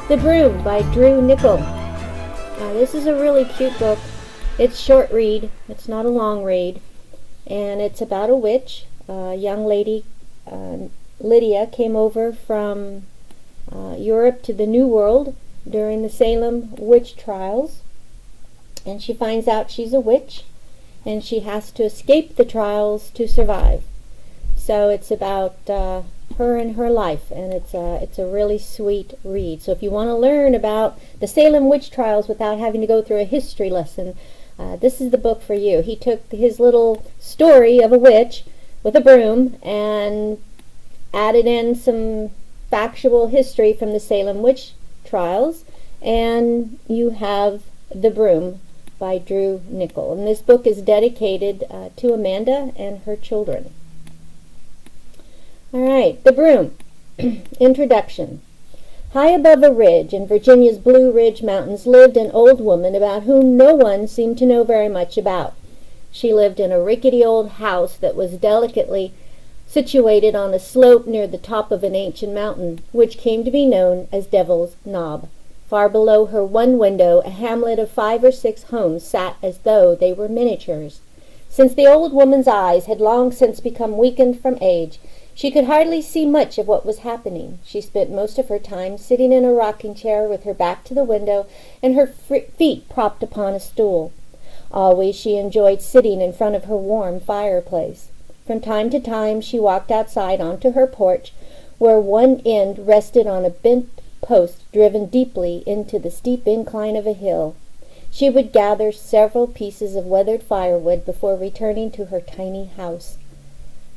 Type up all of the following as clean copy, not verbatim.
The Broom by Nickell. This is a really cute book. It's short read. It's not a long read. And it's about a witch. A young lady, Lydia, came over from Europe to the New World during the Salem Witch Trials. And she finds out she's a witch. And she has to escape the trials to survive. So it's about her and her life, and it's a really sweet read. So if you want to learn about the Salem Witch Trials without having to go through a history lesson, this is the book for you. He took his little story of a witch with a broom and added in some factual history from the Salem Witch Trials, and you have The Broom by Nickell. And this book is dedicated to Amanda and her children. All right, The Broom. Introduction. High above a ridge in Virginia's Blue Ridge Mountains lived an old woman about whom no one seemed to know very much about. She lived in a rickety old house that was delicately situated on a slope near the top of an ancient mountain, which came to be known as Devil's Knob. Far below her one window, a hamlet of 5 or 6 homes sat as though they were miniatures. Since the old woman's eyes had long since become weakened from age, she could hardly see much of what was happening. She spent most of her time sitting in a rocking chair with her back to the window and her feet propped upon a stool. Always she enjoyed sitting in front of her warm fireplace. From time to time she walked outside onto her porch, where one end rested on a bent post driven deeply into the steep incline of a hill. She would gather several pieces of weathered firewood before returning to her tiny house.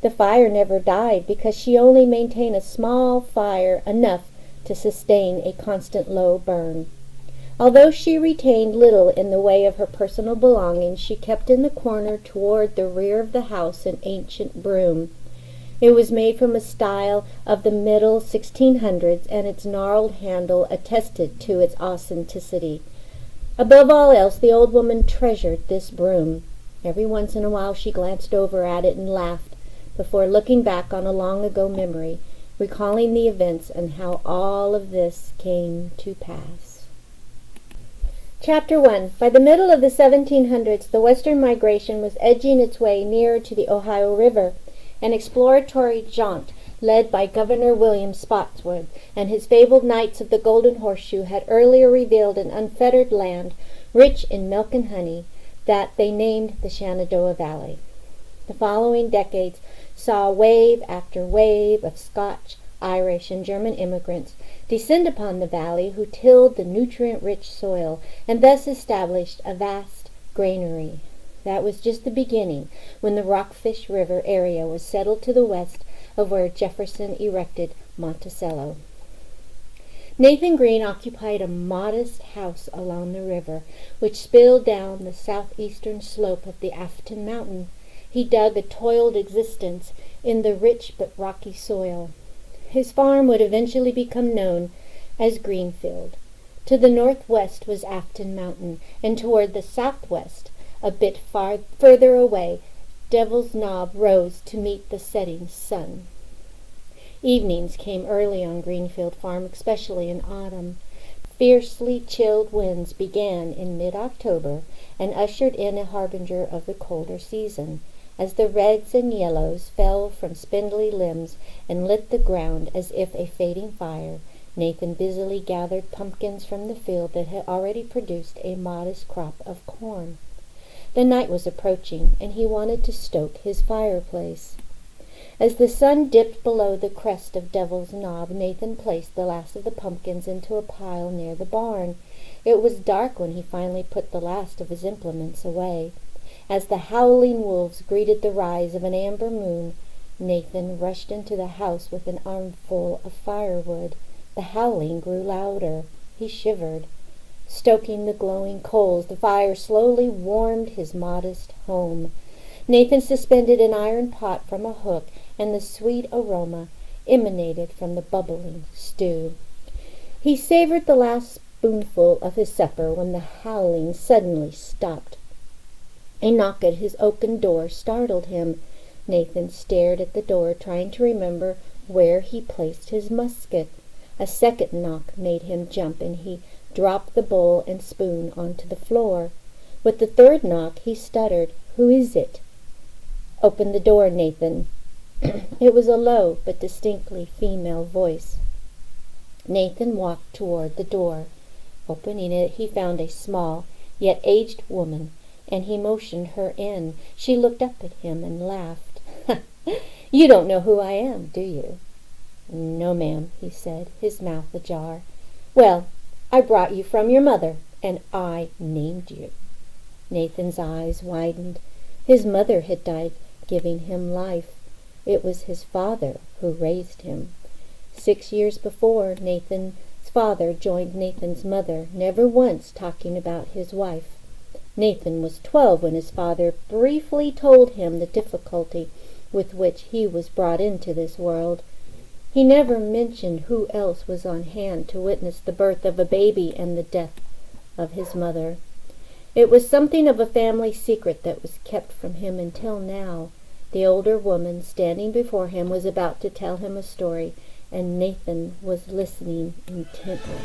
The fire never died because she only maintained a small fire enough to sustain a constant low burn. Although she retained little in the way of her personal belongings, she kept in the corner toward the rear of the house an ancient broom. It was made from a style of the middle 1600s, and its gnarled handle attested to its authenticity. Above all else, the old woman treasured this broom. Every once in a while she glanced over at it and laughed, before looking back on a long-ago memory, recalling the events and how all of this came to pass. Chapter 1. By the middle of the 1700s, the western migration was edging its way nearer to the Ohio River. An exploratory jaunt led by Governor William Spotswood and his fabled Knights of the Golden Horseshoe had earlier revealed an unfettered land rich in milk and honey that they named the Shenandoah Valley. The following decades saw wave after wave of Scotch, Irish, and German immigrants descend upon the valley who tilled the nutrient-rich soil and thus established a vast granary. That was just the beginning, when the Rockfish River area was settled to the west of where Jefferson erected Monticello. Nathan Green occupied a modest house along the river, which spilled down the southeastern slope of the Afton Mountain. He dug a toiled existence in the rich but rocky soil. His farm would eventually become known as Greenfield. To the northwest was Afton Mountain, and toward the southwest, a bit further away, Devil's Knob rose to meet the setting sun. Evenings came early on Greenfield Farm, especially in autumn. Fiercely chilled winds began in mid-October and ushered in a harbinger of the colder season, as the reds and yellows fell from spindly limbs and lit the ground as if a fading fire. Nathan busily gathered pumpkins from the field that had already produced a modest crop of corn. The night was approaching, and he wanted to stoke his fireplace. As the sun dipped below the crest of Devil's Knob, Nathan placed the last of the pumpkins into a pile near the barn. It was dark when he finally put the last of his implements away. As the howling wolves greeted the rise of an amber moon, Nathan rushed into the house with an armful of firewood. The howling grew louder. He shivered. Stoking the glowing coals, the fire slowly warmed his modest home. Nathan suspended an iron pot from a hook, and the sweet aroma emanated from the bubbling stew. He savored the last spoonful of his supper when the howling suddenly stopped. A knock at his oaken door startled him. Nathan stared at the door, trying to remember where he placed his musket. A second knock made him jump, and he dropped the bowl and spoon onto the floor. With the third knock, he stuttered, "Who is it?" "Open the door, Nathan." It was a low but distinctly female voice. Nathan walked toward the door. Opening it, he found a small, yet aged woman, and he motioned her in. She looked up at him and laughed. "You don't know who I am, do you?" "No, ma'am," he said, his mouth ajar. "Well, I brought you from your mother, and I named you." Nathan's eyes widened. His mother had died, giving him life. It was his father who raised him. 6 years before, Nathan's father joined Nathan's mother, never once talking about his wife. Nathan was 12 when his father briefly told him the difficulty with which he was brought into this world. He never mentioned who else was on hand to witness the birth of a baby and the death of his mother. It was something of a family secret that was kept from him until now. The older woman standing before him was about to tell him a story, and Nathan was listening intently.